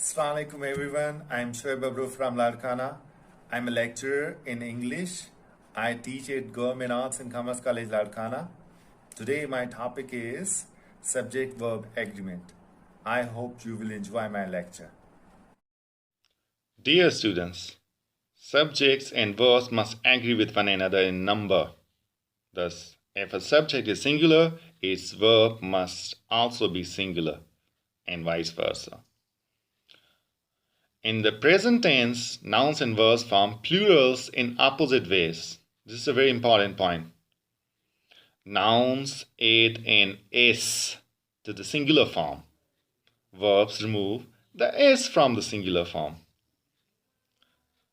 Assalamu alaikum everyone. I'm Shoaib Abro from Larkana. I'm a lecturer in English. I teach at Govt Arts and Commerce College Larkana. Today my topic is Subject-Verb Agreement. I hope you will enjoy my lecture. Dear students, subjects and verbs must agree with one another in number. Thus, if a subject is singular, its verb must also be singular, and vice versa. In the present tense, nouns and verbs form plurals in opposite ways. This is a very important point. Nouns add an S to the singular form. Verbs remove the S from the singular form.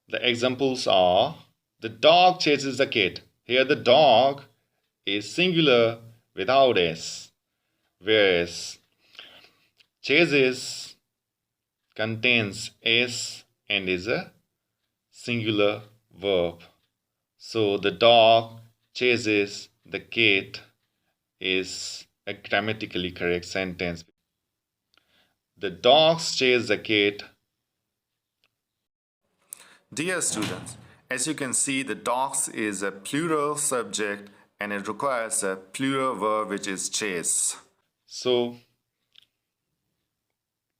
The examples are: the dog chases the cat. Here the dog is singular without S, whereas chases contains S and is a singular verb. So the dog chases the cat is a grammatically correct sentence. The dogs chase the cat. Dear students, as you can see, the dogs is a plural subject and it requires a plural verb which is chase. So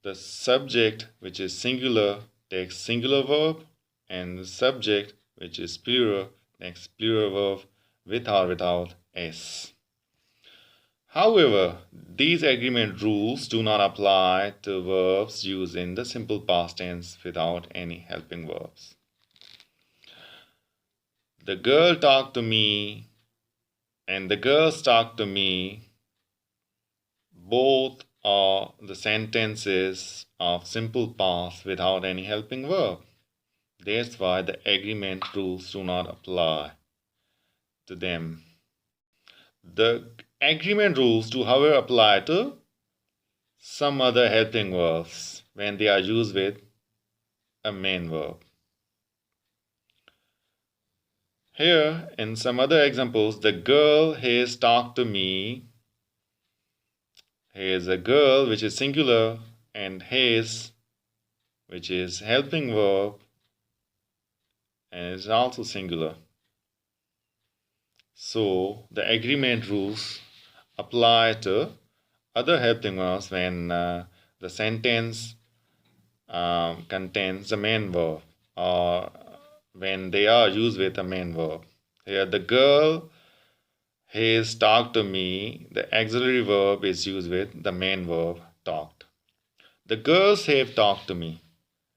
the subject, which is singular, takes singular verb, and the subject, which is plural, takes plural verb with or without S. However, these agreement rules do not apply to verbs used in the simple past tense without any helping verbs. The girl talked to me and the girls talked to me. Both are the sentences of simple past without any helping verb. That's why the agreement rules do not apply to them. The agreement rules do, however, apply to some other helping verbs when they are used with a main verb. Here, in some other examples, the girl has talked to me. Here is a girl, which is singular, and has, which is helping verb, and is also singular. So the agreement rules apply to other helping verbs when the sentence contains the main verb, or when they are used with a main verb. Here, the girl has talked to me. The auxiliary verb is used with the main verb talked. The girls have talked to me.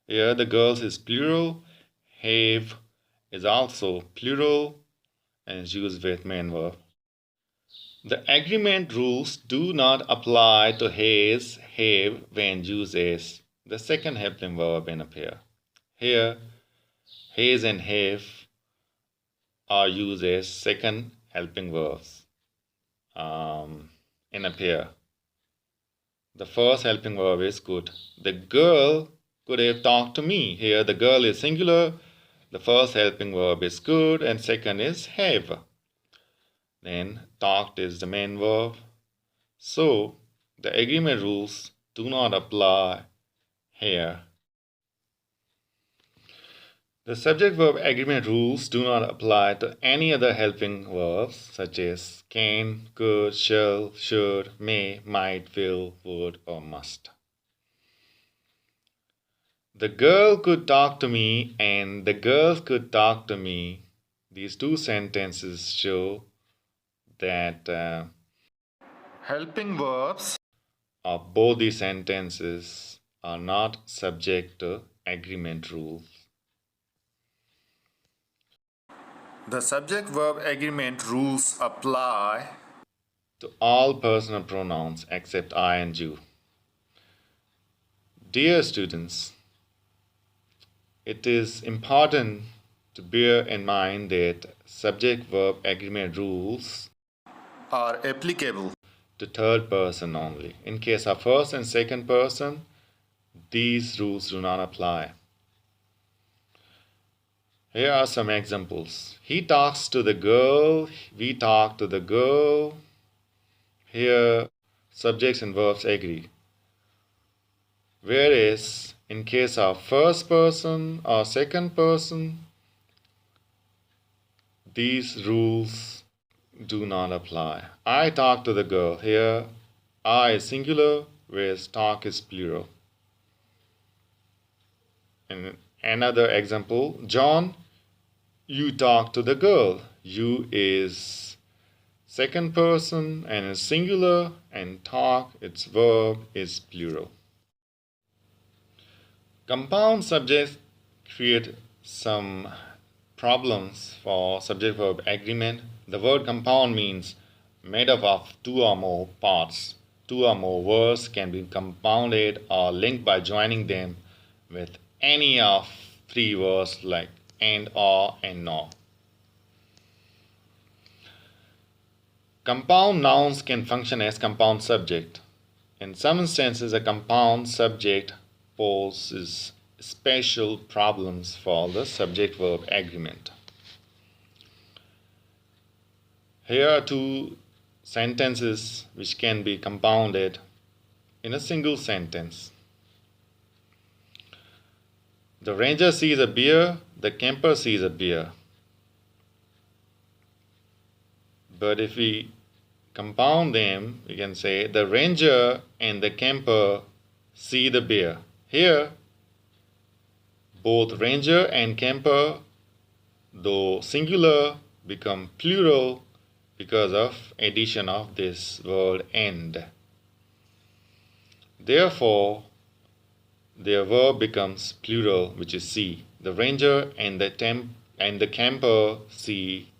Here the girls is plural. Have is also plural and is used with main verb. The agreement rules do not apply to has, have when used as the second helping verb in a pair. Here has and have are used as second helping verbs in a pair. The first helping verb is could. The girl could have talked to me. Here the girl is singular. The first helping verb is could and second is have. Then talked is the main verb. So the agreement rules do not apply here. The subject-verb agreement rules do not apply to any other helping verbs such as can, could, shall, should, may, might, will, would, or must. The girl could talk to me and the girls could talk to me. These two sentences show that Helping verbs of both these sentences are not subject to agreement rules. The subject-verb agreement rules apply to all personal pronouns except I and you. Dear students, it is important to bear in mind that subject-verb agreement rules are applicable to third person only. In case of first and second person, these rules do not apply. Here are some examples. He talks to the girl. We talk to the girl. Here, subjects and verbs agree. Whereas in case of first person or second person, these rules do not apply. I talk to the girl. Here, I is singular, whereas talk is plural. And another example, John, you talk to the girl. You is second person and is singular, and talk, its verb, is plural. Compound subjects create some problems for subject-verb agreement. The word compound means made up of two or more parts. Two or more words can be compounded or linked by joining them with any of three words like and, or, and nor. Compound nouns can function as compound subject. In some instances, a compound subject poses special problems for the subject-verb agreement. Here are two sentences which can be compounded in a single sentence. The ranger sees a bear, the camper sees a bear. But if we compound them, we can say the ranger and the camper see the bear. Here, both ranger and camper, though singular, become plural because of addition of this word and. Therefore, their verb becomes plural, which is see. The ranger and the camper see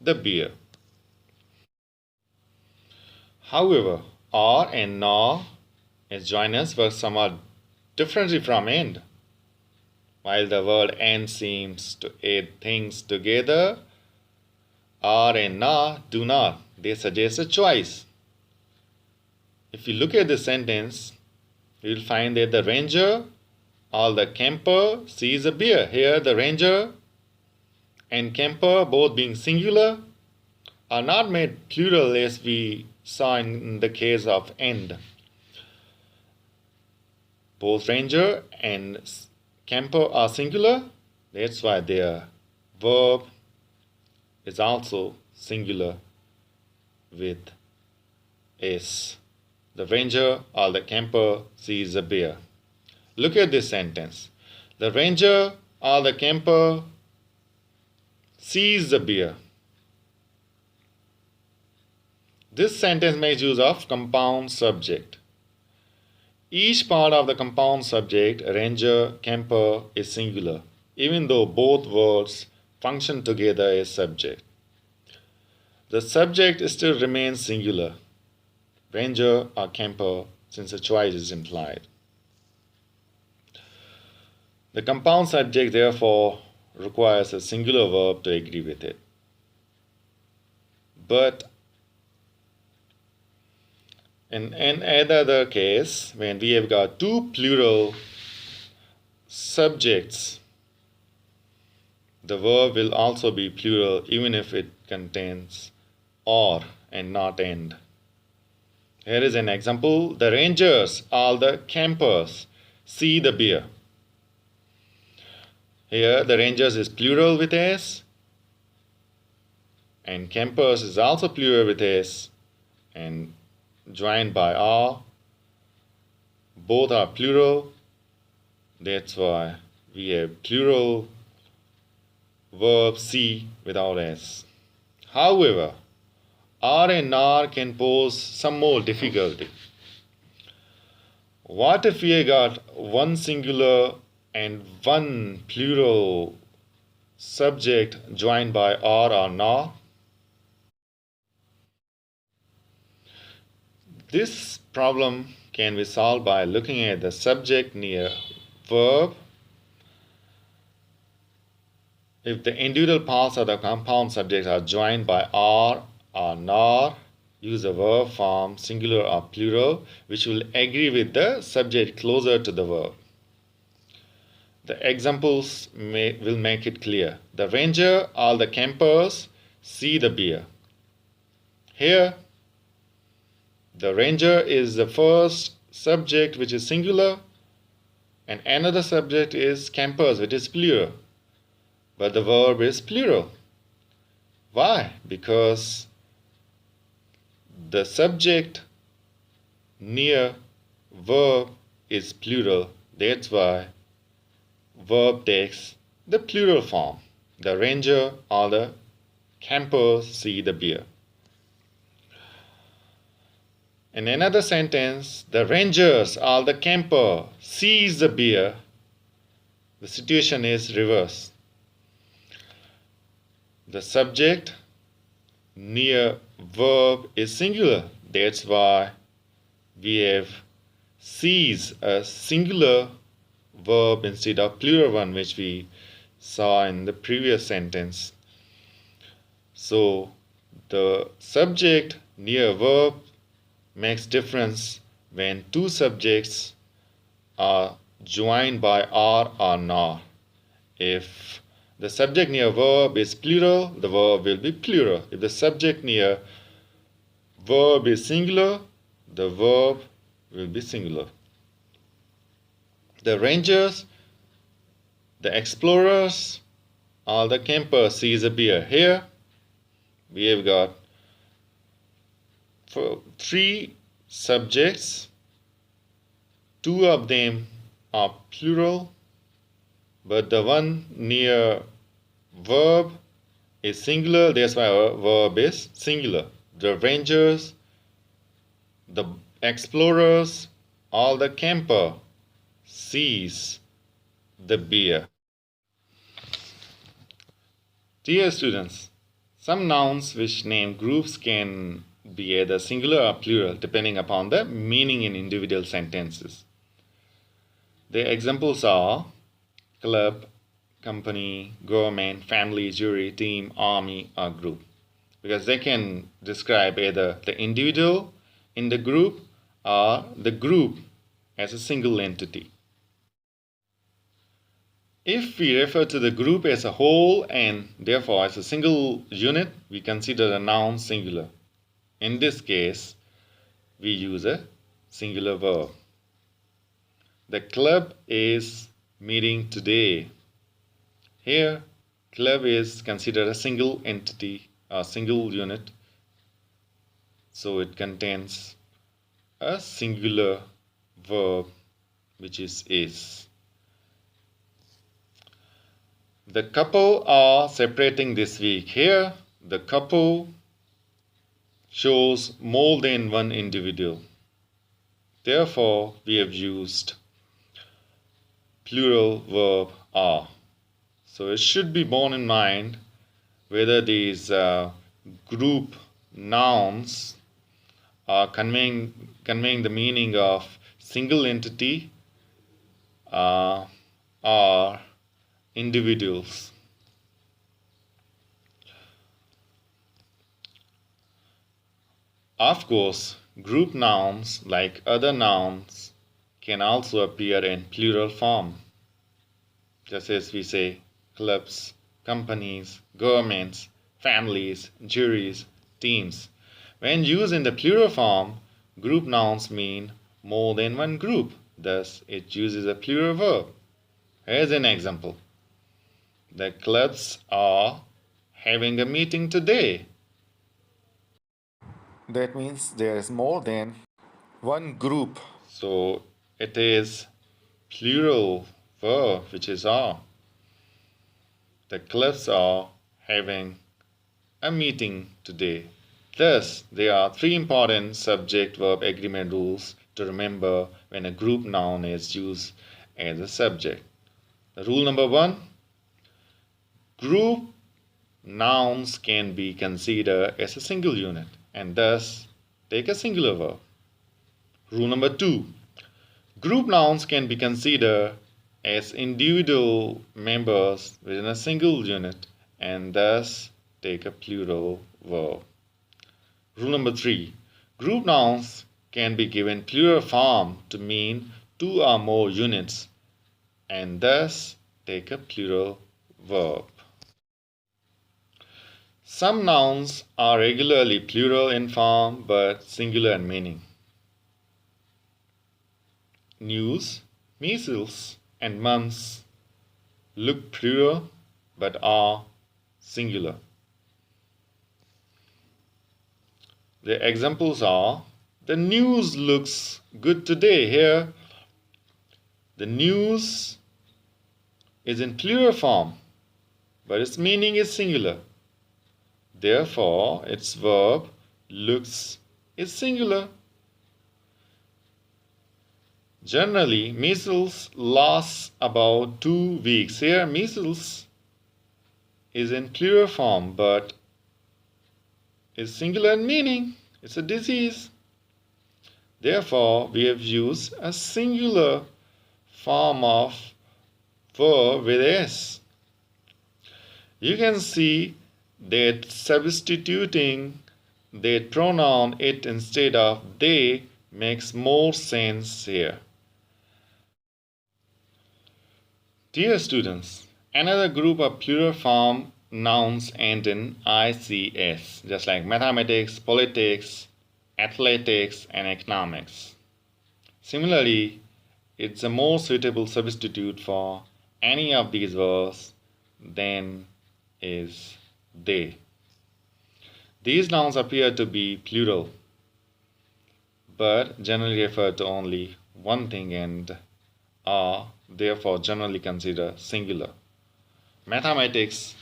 the bear. However, or and nor as joiners work somewhat differently from and. While the word and seems to add things together, or and nor do not. They suggest a choice. If you look at the sentence, you will find that the ranger or the camper sees a bear. Here, the ranger and camper, both being singular, are not made plural as we saw in the case of and. Both ranger and camper are singular. That's why their verb is also singular with s. The ranger or the camper sees a bear. Look at this sentence. The ranger or the camper sees the bear. This sentence makes use of compound subject. Each part of the compound subject, ranger, camper, is singular, even though both words function together as subject. The subject still remains singular, ranger or camper, since a choice is implied. The compound subject therefore requires a singular verb to agree with it. But in another case, when we have got two plural subjects, the verb will also be plural even if it contains or and not and. Here is an example. The rangers or the campers see the bear. Here the rangers is plural with s, and campers is also plural with s, and joined by r. Both are plural. That's why we have plural verb see without s. However, r and r can pose some more difficulty. What if we got one singular and one plural subject joined by r or nor? This problem can be solved by looking at the subject near verb. If the individual parts of the compound subject are joined by r or nor, use the verb form singular or plural, which will agree with the subject closer to the verb. The examples will make it clear. The ranger or the campers see the bear. Here, the ranger is the first subject which is singular, And another subject is campers, which is plural. But the verb is plural. Why? Because the subject near verb is plural. That's why verb takes the plural form. The ranger or the campers see the bear. In another sentence, the rangers or the camper sees the bear. The situation is reversed. The subject near verb is singular. That's why we have sees a singular verb instead of plural one, which we saw in the previous sentence. So the subject near verb makes difference when two subjects are joined by R or NOR. If the subject near verb is plural, the verb will be plural. If the subject near verb is singular, the verb will be singular. The rangers, the explorers, or the campers sees a bear. Here we have got three subjects. Two of them are plural, but the one near verb is singular. That's why our verb is singular. The rangers, the explorers, or the camper sees the bear. Dear students, some nouns which name groups can be either singular or plural depending upon the meaning in individual sentences. The examples are club, company, government, family, jury, team, army, or group, because they can describe either the individual in the group or the group as a single entity. If we refer to the group as a whole and therefore as a single unit, we consider the noun singular. In this case, we use a singular verb. The club is meeting today. Here, club is considered a single entity, a single unit, so it contains a singular verb, which is. The couple are separating this week. Here, the couple shows more than one individual. Therefore, we have used plural verb are. So it should be borne in mind whether these group nouns are conveying the meaning of single entity or individuals. Of course, group nouns, like other nouns, can also appear in plural form, just as we say clubs, companies, governments, families, juries, teams. When used in the plural form, group nouns mean more than one group. Thus, it uses a plural verb. Here's an example. The clubs are having a meeting today. That means there is more than one group. So it is plural verb, which is are. The clubs are having a meeting today. Thus, there are three important subject-verb agreement rules to remember when a group noun is used as a subject. Rule number 1, group nouns can be considered as a single unit and thus take a singular verb. Rule number 2, group nouns can be considered as individual members within a single unit and thus take a plural verb. Rule number 3, group nouns can be given plural form to mean two or more units and thus take a plural verb. Some nouns are regularly plural in form but singular in meaning. News, measles, and months look plural but are singular. The examples are, the news looks good today. Here, the news is in plural form, but its meaning is singular. Therefore, its verb looks is singular. Generally, measles lasts about 2 weeks. Here, measles is in plural form, but is singular in meaning. It's a disease. Therefore, we have used a singular form of verb with s. You can see that substituting the pronoun it instead of they makes more sense here. Dear students, another group of plural form nouns end in ICS, just like mathematics, politics, athletics, and economics. Similarly, it's a more suitable substitute for any of these verbs than is they. These nouns appear to be plural, but generally refer to only one thing and are therefore generally considered singular. Mathematics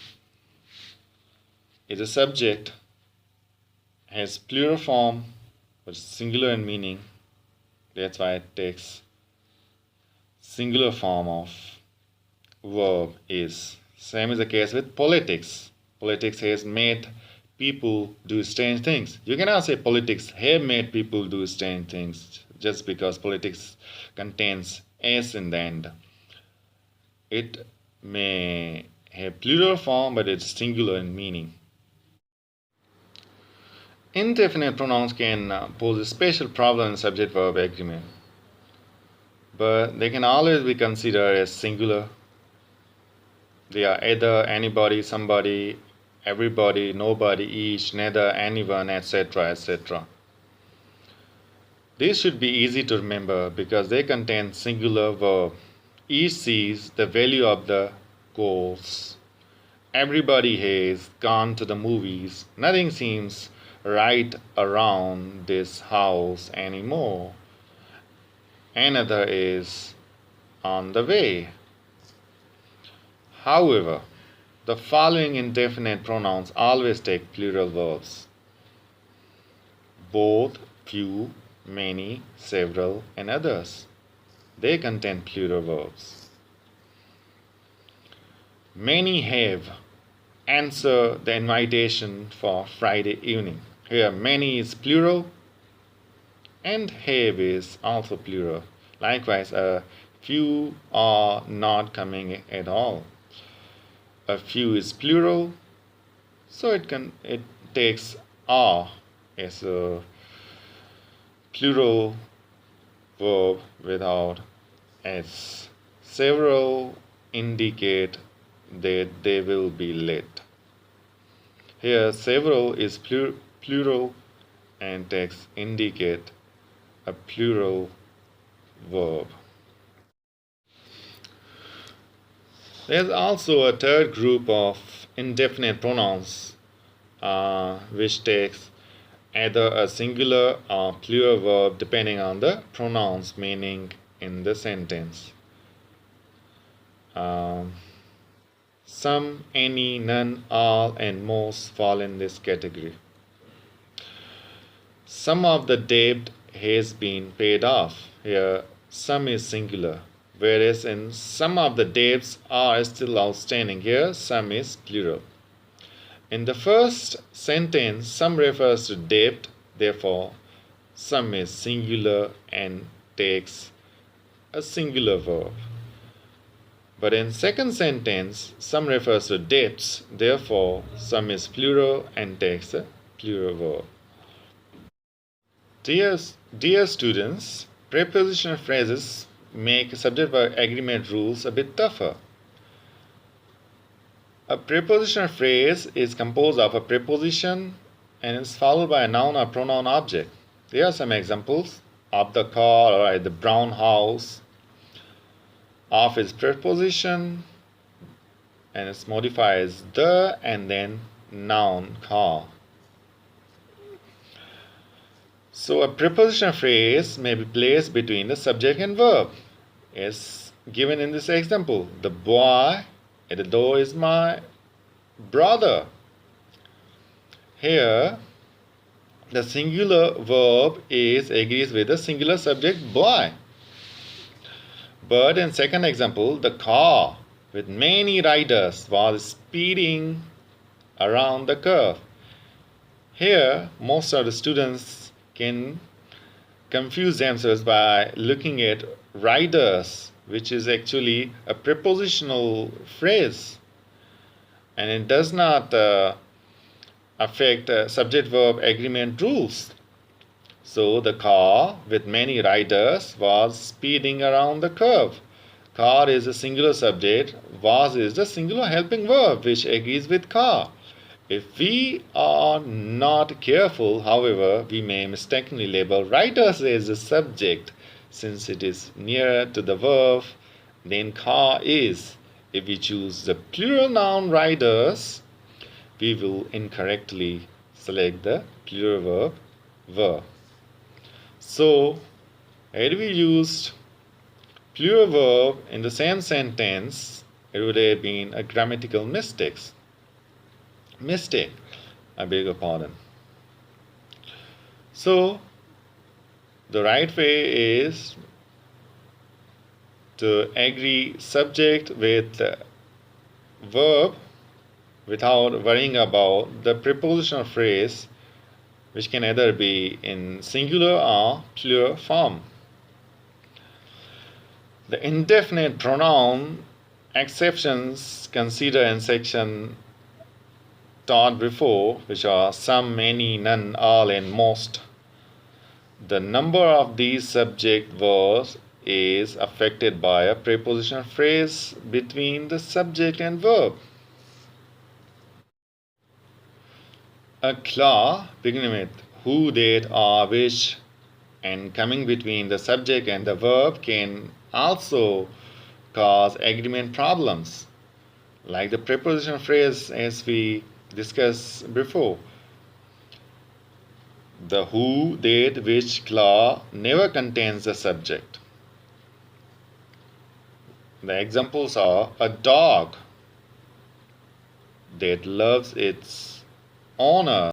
is a subject, has plural form, but singular in meaning. That's why it takes singular form of verb is. Same is the case with politics. Politics has made people do strange things. You cannot say politics have made people do strange things just because politics contains s in the end. It may have plural form, but it's singular in meaning. Indefinite pronouns can pose a special problem in subject-verb agreement, but they can always be considered as singular. They are either anybody, somebody, everybody, nobody, each, neither, anyone, etc., etc. These should be easy to remember because they contain singular verb. Each sees the value of the goals. Everybody has gone to the movies. Nothing seems right around this house anymore. Another is on the way. However, the following indefinite pronouns always take plural verbs. Both, few, many, several, and others. They contain plural verbs. Many have answered the invitation for Friday evening. Here, many is plural and have is also plural. Likewise, a few are not coming at all. A few is plural, so it takes are as a plural verb without s. Several indicate that they will be late. Here, several is plural and takes indicate a plural verb. There's also a third group of indefinite pronouns which takes either a singular or plural verb depending on the pronoun's meaning in the sentence. Some, any, none, all, and most fall in this category. Some of the debt has been paid off. Here, some is singular, whereas in some of the debts are still outstanding. Here, some is plural. In the first sentence, some refers to debt, therefore, some is singular and takes a singular verb. But in second sentence, some refers to debts, therefore, some is plural and takes a plural verb. Dear students, prepositional phrases make subject-verb agreement rules a bit tougher. A prepositional phrase is composed of a preposition and is followed by a noun or pronoun object. There are some examples: of the car or at the brown house. of its preposition, and it modifies the and then noun car. So a preposition phrase may be placed between the subject and verb, as given in this example. The boy at the door is my brother. Here, the singular verb agrees with the singular subject boy. But in second example, the car with many riders was speeding around the curve. Here, most of the students can confuse themselves by looking at riders, which is actually a prepositional phrase, and it does not affect subject-verb agreement rules. So the car with many riders was speeding around the curve. Car is a singular subject, was is the singular helping verb which agrees with car. If we are not careful, however, we may mistakenly label riders as a subject since it is nearer to the verb than car is. If we choose the plural noun riders, we will incorrectly select the plural verb were. So, had we used plural verb in the same sentence, it would have been a grammatical mistake. I beg your pardon. So, the right way is to agree subject with verb without worrying about the prepositional phrase, which can either be in singular or plural form. The indefinite pronoun exceptions considered in section taught before, which are some, many, none, all, and most. The number of these subject verbs is affected by a prepositional phrase between the subject and verb. A clause beginning with who, that, or which, and coming between the subject and the verb can also cause agreement problems, like the prepositional phrase as we discussed before. The who, that, which clause never contains the subject. The examples are a dog that loves its owner